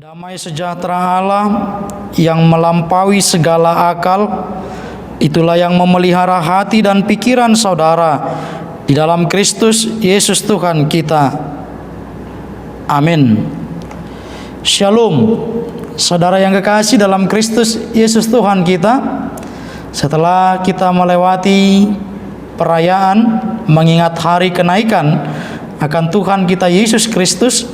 Damai sejahtera Allah yang melampaui segala akal, itulah yang memelihara hati dan pikiran saudara di dalam Kristus Yesus Tuhan kita. Amin. Shalom, saudara yang kekasih dalam Kristus Yesus Tuhan kita. Setelah kita melewati perayaan mengingat hari kenaikan akan Tuhan kita Yesus Kristus,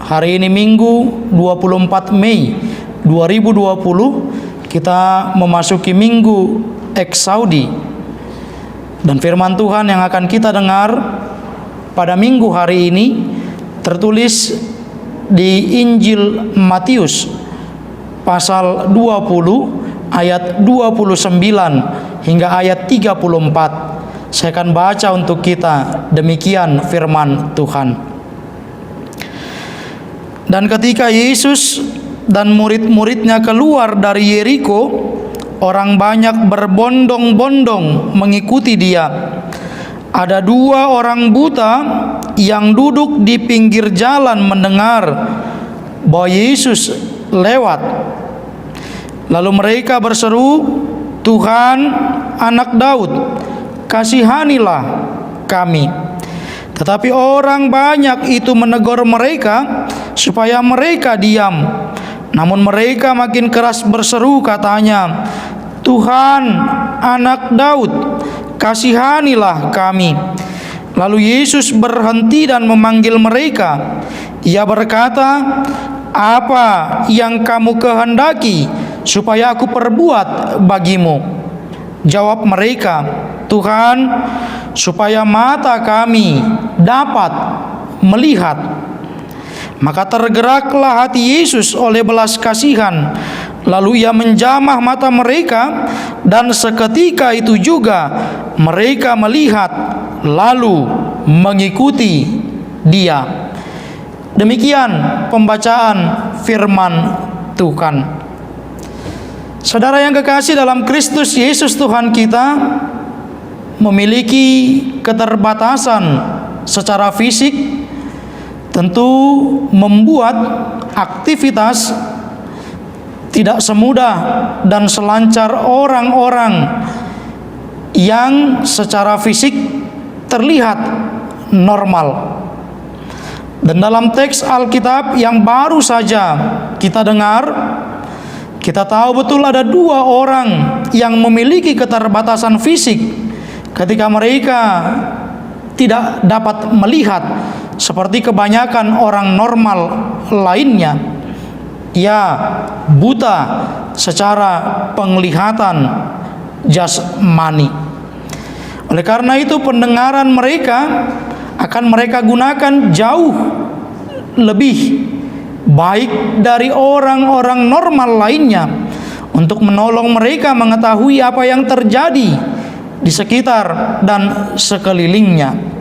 hari ini Minggu 24 Mei 2020, kita memasuki Minggu Eksaudi. Dan firman Tuhan yang akan kita dengar pada Minggu hari ini tertulis di Injil Matius pasal 20 ayat 29 hingga ayat 34. Saya akan baca untuk kita, demikian firman Tuhan. Dan ketika Yesus dan murid-muridnya keluar dari Yeriko, orang banyak berbondong-bondong mengikuti dia. Ada dua orang buta yang duduk di pinggir jalan mendengar bahwa Yesus lewat. Lalu mereka berseru, "Tuhan, Anak Daud, kasihanilah kami." Tetapi orang banyak itu menegur mereka supaya mereka diam. Namun mereka makin keras berseru, katanya, "Tuhan, Anak Daud, kasihanilah kami." Lalu Yesus berhenti dan memanggil mereka. Ia berkata, "Apa yang kamu kehendaki supaya aku perbuat bagimu?" Jawab mereka, "Tuhan, supaya mata kami dapat melihat." Maka tergeraklah hati Yesus oleh belas kasihan. Lalu ia menjamah mata mereka, dan seketika itu juga mereka melihat lalu mengikuti dia. Demikian pembacaan firman Tuhan. Saudara yang kekasih dalam Kristus Yesus Tuhan kita, memiliki keterbatasan secara fisik tentu membuat aktivitas tidak semudah dan selancar orang-orang yang secara fisik terlihat normal. Dan dalam teks Alkitab yang baru saja kita dengar, kita tahu betul ada dua orang yang memiliki keterbatasan fisik ketika mereka tidak dapat melihat seperti kebanyakan orang normal lainnya. Ia buta secara penglihatan jasmani. Oleh karena itu pendengaran mereka akan mereka gunakan jauh lebih baik dari orang-orang normal lainnya untuk menolong mereka mengetahui apa yang terjadi di sekitar dan sekelilingnya.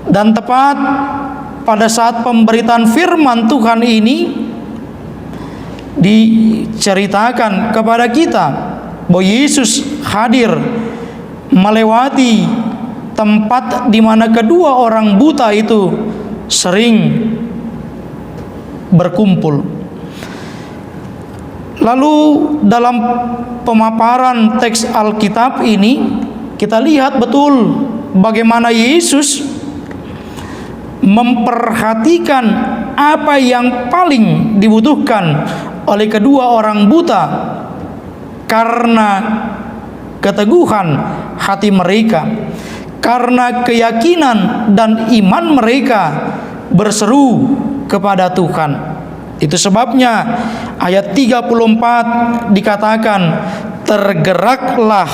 Dan tepat pada saat pemberitaan firman Tuhan ini diceritakan kepada kita bahwa Yesus hadir melewati tempat di mana kedua orang buta itu sering berkumpul. Lalu dalam pemaparan teks Alkitab ini kita lihat betul bagaimana Yesus memperhatikan apa yang paling dibutuhkan oleh kedua orang buta karena keteguhan hati mereka, karena keyakinan dan iman mereka berseru kepada Tuhan. Itu sebabnya ayat 34 dikatakan, tergeraklah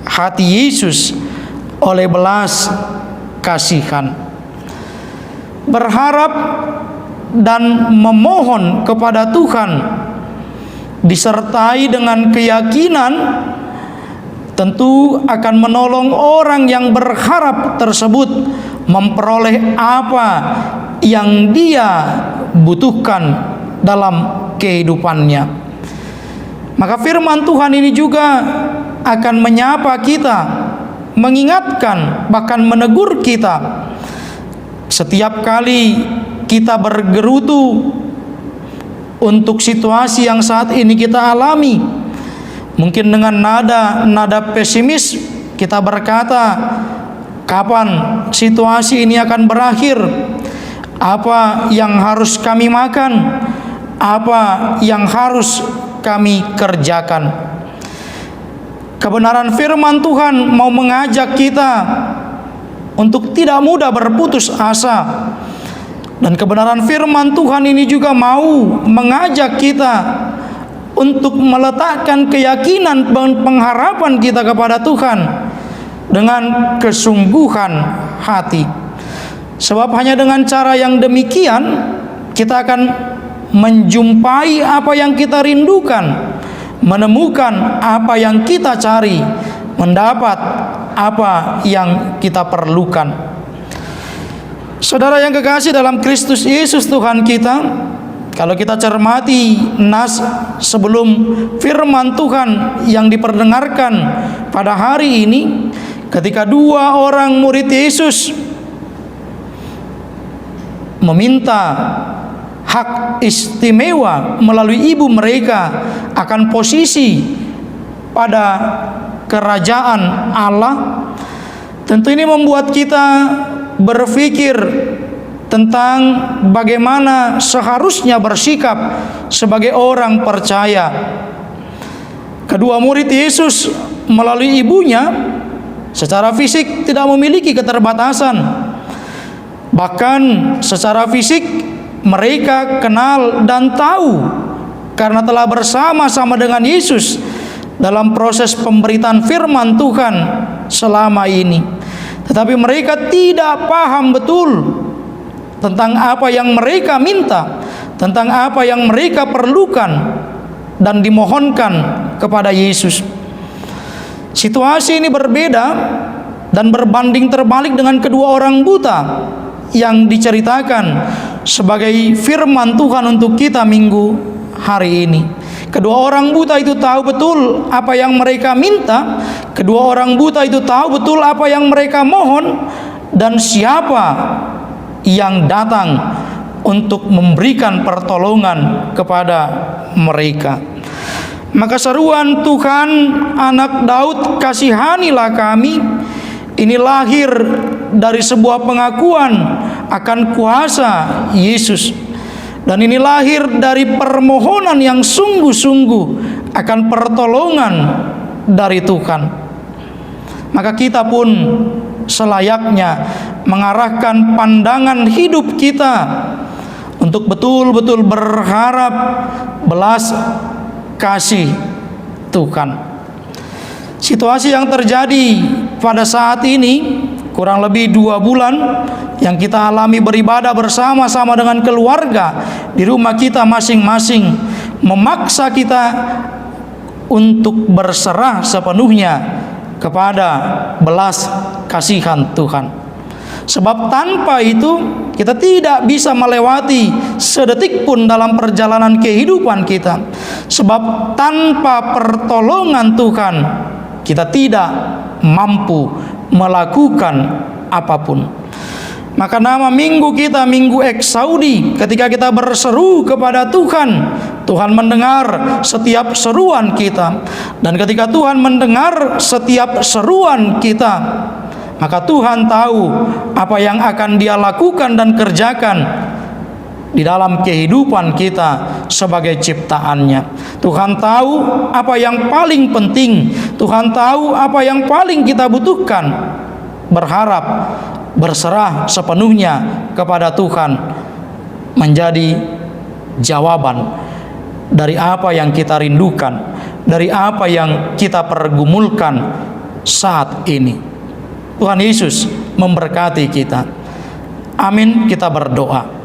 hati Yesus oleh belas kasihan. Berharap dan memohon kepada Tuhan disertai dengan keyakinan tentu akan menolong orang yang berharap tersebut memperoleh apa yang dia butuhkan dalam kehidupannya. Maka firman Tuhan ini juga akan menyapa kita, mengingatkan, bahkan menegur kita. Setiap kali kita bergerutu untuk situasi yang saat ini kita alami. Mungkin dengan nada pesimis kita berkata, kapan situasi ini akan berakhir? Apa yang harus kami makan? Apa yang harus kami kerjakan? Kebenaran firman Tuhan mau mengajak kita untuk tidak mudah berputus asa. Dan kebenaran firman Tuhan ini juga mau mengajak kita untuk meletakkan keyakinan dan pengharapan kita kepada Tuhan dengan kesungguhan hati. Sebab hanya dengan cara yang demikian kita akan menjumpai apa yang kita rindukan, menemukan apa yang kita cari, mendapat apa yang kita perlukan. Saudara yang kekasih dalam Kristus Yesus Tuhan kita, kalau kita cermati nas sebelum firman Tuhan yang diperdengarkan pada hari ini, ketika dua orang murid Yesus meminta hak istimewa melalui ibu mereka akan posisi pada kerajaan Allah, tentu ini membuat kita berpikir tentang bagaimana seharusnya bersikap sebagai orang percaya. Kedua murid Yesus melalui ibunya secara fisik tidak memiliki keterbatasan. Bahkan secara fisik mereka kenal dan tahu karena telah bersama-sama dengan Yesus dalam proses pemberitaan firman Tuhan selama ini. Tetapi mereka tidak paham betul tentang apa yang mereka minta, tentang apa yang mereka perlukan dan dimohonkan kepada Yesus. Situasi ini berbeda dan berbanding terbalik dengan kedua orang buta yang diceritakan sebagai firman Tuhan untuk kita minggu hari ini. Kedua orang buta itu tahu betul apa yang mereka minta, kedua orang buta itu tahu betul apa yang mereka mohon, dan siapa yang datang untuk memberikan pertolongan kepada mereka. Maka seruan Tuhan, Anak Daud, kasihanilah kami, ini lahir dari sebuah pengakuan akan kuasa Yesus. Dan ini lahir dari permohonan yang sungguh-sungguh akan pertolongan dari Tuhan. Maka kita pun selayaknya mengarahkan pandangan hidup kita untuk betul-betul berharap belas kasih Tuhan. Situasi yang terjadi pada saat ini kurang lebih 2 bulan yang kita alami beribadah bersama-sama dengan keluarga di rumah kita masing-masing memaksa kita untuk berserah sepenuhnya kepada belas kasihan Tuhan. Sebab tanpa itu kita tidak bisa melewati sedetik pun dalam perjalanan kehidupan kita. Sebab tanpa pertolongan Tuhan kita tidak mampu melakukan apapun. Maka nama minggu kita Minggu Eksaudi, ketika kita berseru kepada Tuhan, Tuhan mendengar setiap seruan kita. Dan ketika Tuhan mendengar setiap seruan kita, maka Tuhan tahu apa yang akan Dia lakukan dan kerjakan di dalam kehidupan kita sebagai ciptaannya. Tuhan tahu apa yang paling penting, Tuhan tahu apa yang paling kita butuhkan. Berharap, berserah sepenuhnya kepada Tuhan menjadi jawaban dari apa yang kita rindukan, dari apa yang kita pergumulkan saat ini. Tuhan Yesus memberkati kita. Amin. Kita berdoa.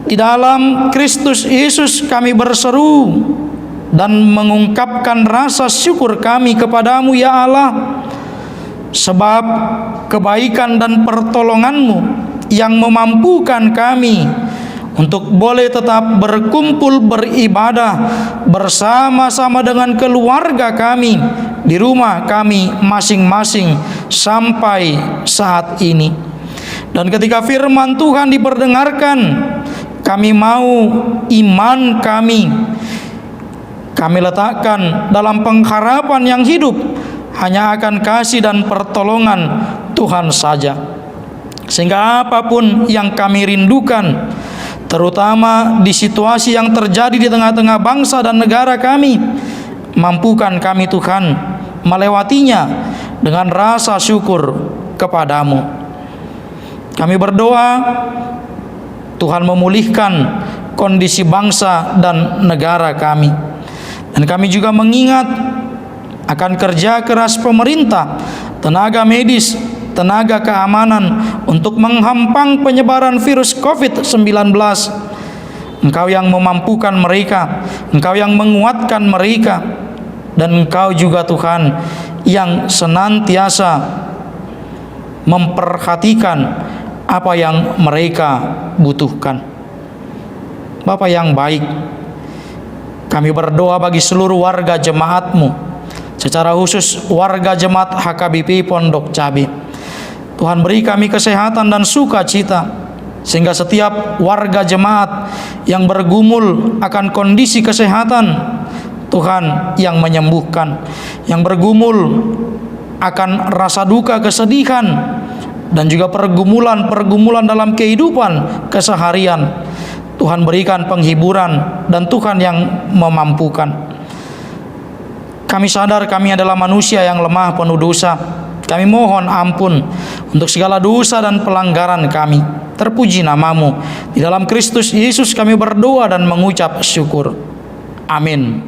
Di dalam Kristus Yesus kami berseru dan mengungkapkan rasa syukur kami kepadamu ya Allah, sebab kebaikan dan pertolongan-Mu yang memampukan kami untuk boleh tetap berkumpul beribadah bersama-sama dengan keluarga kami di rumah kami masing-masing sampai saat ini. Dan ketika firman Tuhan diperdengarkan, kami mau iman kami letakkan dalam pengharapan yang hidup hanya akan kasih dan pertolongan Tuhan saja. Sehingga apapun yang kami rindukan, terutama di situasi yang terjadi di tengah-tengah bangsa dan negara kami, mampukan kami Tuhan melewatinya dengan rasa syukur kepadamu. Kami berdoa Tuhan memulihkan kondisi bangsa dan negara kami. Dan kami juga mengingat akan kerja keras pemerintah, tenaga medis, tenaga keamanan untuk menghampang penyebaran virus COVID-19. Engkau yang memampukan mereka, Engkau yang menguatkan mereka, dan Engkau juga Tuhan yang senantiasa memperhatikan apa yang mereka butuhkan. Bapa yang baik, kami berdoa bagi seluruh warga jemaat-Mu, secara khusus warga jemaat HKBP Pondok Cabe. Tuhan beri kami kesehatan dan sukacita, sehingga setiap warga jemaat yang bergumul akan kondisi kesehatan, Tuhan yang menyembuhkan. Yang bergumul akan rasa duka, kesedihan, dan juga pergumulan dalam kehidupan keseharian, Tuhan berikan penghiburan, dan Tuhan yang memampukan. Kami sadar kami adalah manusia yang lemah penuh dosa. Kami mohon ampun untuk segala dosa dan pelanggaran kami. Terpuji nama-Mu. Di dalam Kristus Yesus kami berdoa dan mengucap syukur. Amin.